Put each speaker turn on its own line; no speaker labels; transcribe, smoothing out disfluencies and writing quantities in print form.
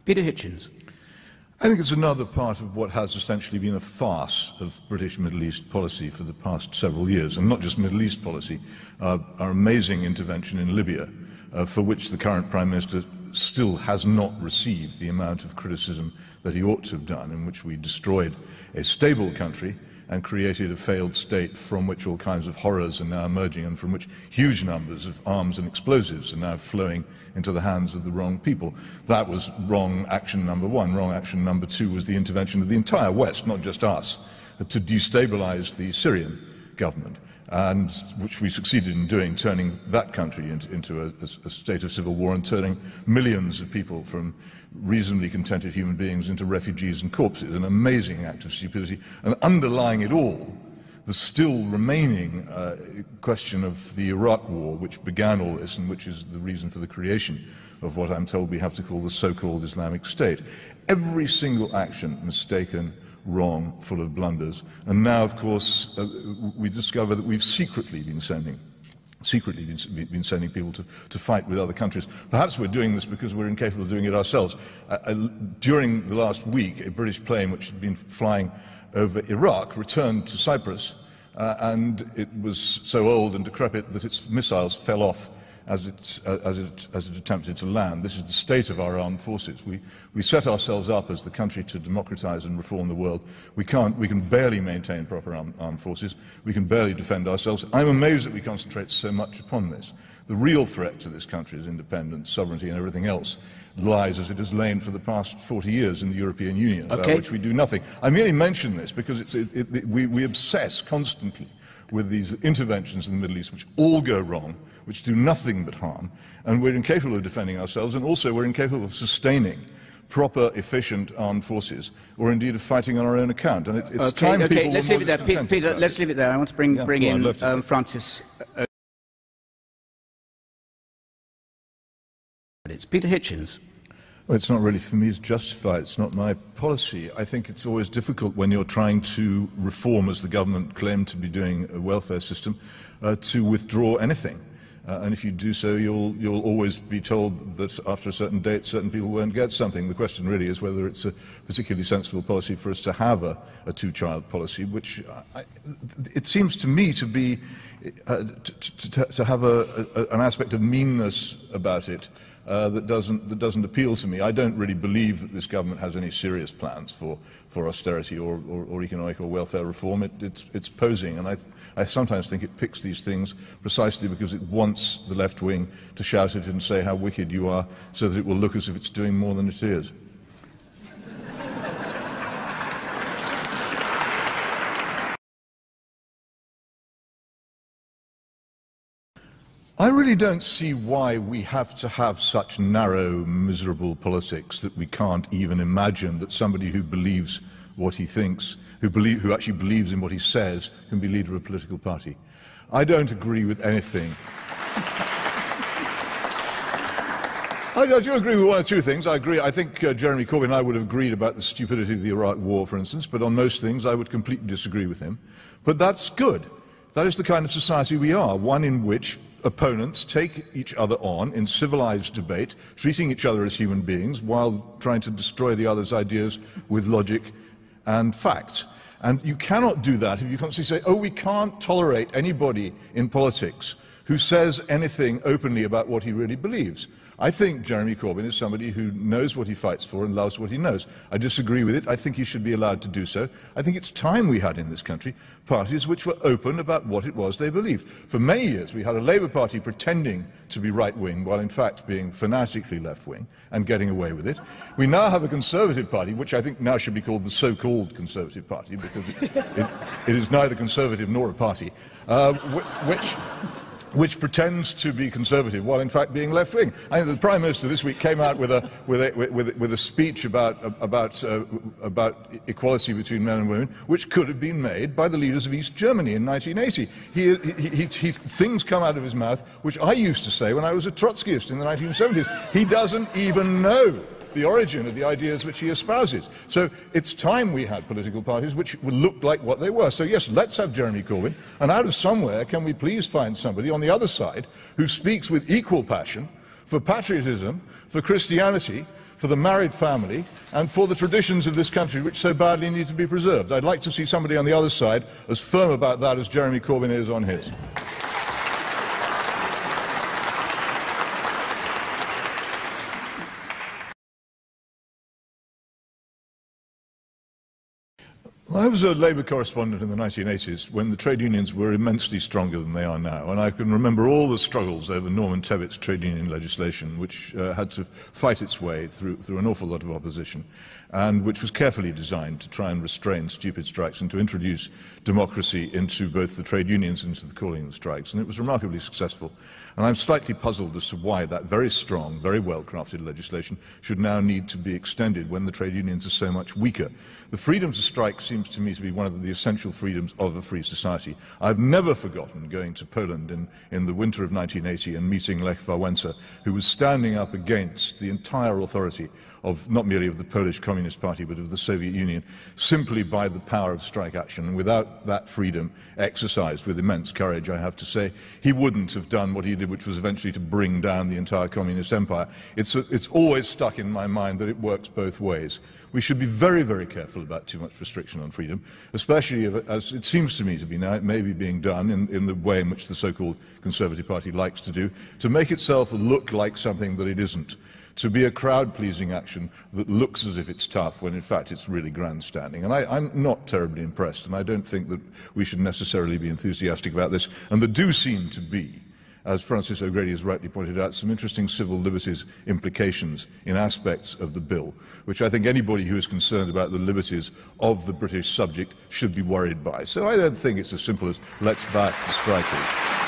Peter Hitchens.
I think it's another part of what has essentially been a farce of British Middle East policy for the past several years, and not just Middle East policy, our amazing intervention in Libya, for which the current Prime Minister still has not received the amount of criticism that he ought to have done, in which we destroyed a stable country and created a failed state from which all kinds of horrors are now emerging and from which huge numbers of arms and explosives are now flowing into the hands of the wrong people. That was wrong action number one. Wrong action number two was the intervention of the entire West, not just us, to destabilize the Syrian government, and which we succeeded in doing, turning that country into a state of civil war and turning millions of people from reasonably contented human beings into refugees and corpses, an amazing act of stupidity. And underlying it all, the still remaining question of the Iraq war, which began all this and which is the reason for the creation of what I'm told we have to call the so-called Islamic State. Every single action mistaken, wrong, full of blunders. And now, of course, we discover that we've secretly been sending people to fight with other countries. Perhaps we're doing this because we're incapable of doing it ourselves. During the last week, a British plane which had been flying over Iraq returned to Cyprus, and it was so old and decrepit that its missiles fell off as it attempted to land. This is the state of our armed forces. We set ourselves up as the country to democratize and reform the world. We can barely maintain proper armed forces. We can barely defend ourselves. I'm amazed that we concentrate so much upon this. The real threat to this country's independence, sovereignty and everything else lies as it has lain for the past 40 years in the European Union, about which we do nothing. I merely mention this because we obsess constantly with these interventions in the Middle East which all go wrong, which do nothing but harm, and we're incapable of defending ourselves, and also we're incapable of sustaining proper, efficient armed forces, or indeed of fighting on our own account. And it's time people
let's leave it there. Peter, let's leave it there. I want to bring in Francis. It's Peter Hitchens.
Well, it's not really for me to justify. It's not my policy. I think it's always difficult when you're trying to reform, as the government claimed to be doing, a welfare system, to withdraw anything. And if you do so, you'll always be told that after a certain date, certain people won't get something. The question really is whether it's a particularly sensible policy for us to have a two-child policy, which it seems to me to be to have an aspect of meanness about it. That doesn't appeal to me. I don't really believe that this government has any serious plans for austerity or economic or welfare reform. It's posing, and I sometimes think it picks these things precisely because it wants the left wing to shout it and say how wicked you are, so that it will look as if it's doing more than it is. I really don't see why we have to have such narrow, miserable politics that we can't even imagine that somebody who believes what he thinks, who actually believes in what he says, can be leader of a political party. I don't agree with anything. I do agree with one or two things. I think Jeremy Corbyn and I would have agreed about the stupidity of the Iraq war, for instance, but on most things I would completely disagree with him. But that's good. That is the kind of society we are, one in which opponents take each other on in civilized debate, treating each other as human beings while trying to destroy the other's ideas with logic and facts. And you cannot do that if you constantly say, oh, we can't tolerate anybody in politics who says anything openly about what he really believes. I think Jeremy Corbyn is somebody who knows what he fights for and loves what he knows. I disagree with it. I think he should be allowed to do so. I think it's time we had in this country parties which were open about what it was they believed. For many years we had a Labour Party pretending to be right-wing while in fact being fanatically left-wing and getting away with it. We now have a Conservative Party, which I think now should be called the so-called Conservative Party, because it is neither Conservative nor a party, which pretends to be conservative while in fact being left-wing. I mean, the Prime Minister this week came out with a speech about equality between men and women, which could have been made by the leaders of East Germany in 1980. Things come out of his mouth which I used to say when I was a Trotskyist in the 1970s. He doesn't even know the origin of the ideas which he espouses. So it's time we had political parties which would look like what they were. So yes, let's have Jeremy Corbyn, and out of somewhere can we please find somebody on the other side who speaks with equal passion for patriotism, for Christianity, for the married family, and for the traditions of this country which so badly need to be preserved. I'd like to see somebody on the other side as firm about that as Jeremy Corbyn is on his. I was a Labour correspondent in the 1980s when the trade unions were immensely stronger than they are now, and I can remember all the struggles over Norman Tebbett's trade union legislation, which had to fight its way through an awful lot of opposition, and which was carefully designed to try and restrain stupid strikes and to introduce democracy into both the trade unions and into the calling of strikes, and it was remarkably successful. And I'm slightly puzzled as to why that very strong, very well-crafted legislation should now need to be extended when the trade unions are so much weaker. The freedom to strike seems to me to be one of the essential freedoms of a free society. I've never forgotten going to Poland in the winter of 1980 and meeting Lech Wałęsa, who was standing up against the entire authority of not merely of the Polish Communist Party but of the Soviet Union, simply by the power of strike action. And without that freedom, exercised with immense courage, I have to say, he wouldn't have done what he did, which was eventually to bring down the entire communist empire. It's always stuck in my mind that it works both ways. We should be very, very careful about too much restriction on freedom, especially as it seems to me to be now, it may be being done in the way in which the so-called Conservative Party likes to do, to make itself look like something that it isn't, to be a crowd-pleasing action that looks as if it's tough when in fact it's really grandstanding. And I'm not terribly impressed, and I don't think that we should necessarily be enthusiastic about this. And there do seem to be, as Francis O'Grady has rightly pointed out, some interesting civil liberties implications in aspects of the bill, which I think anybody who is concerned about the liberties of the British subject should be worried by. So I don't think it's as simple as let's back the strikers.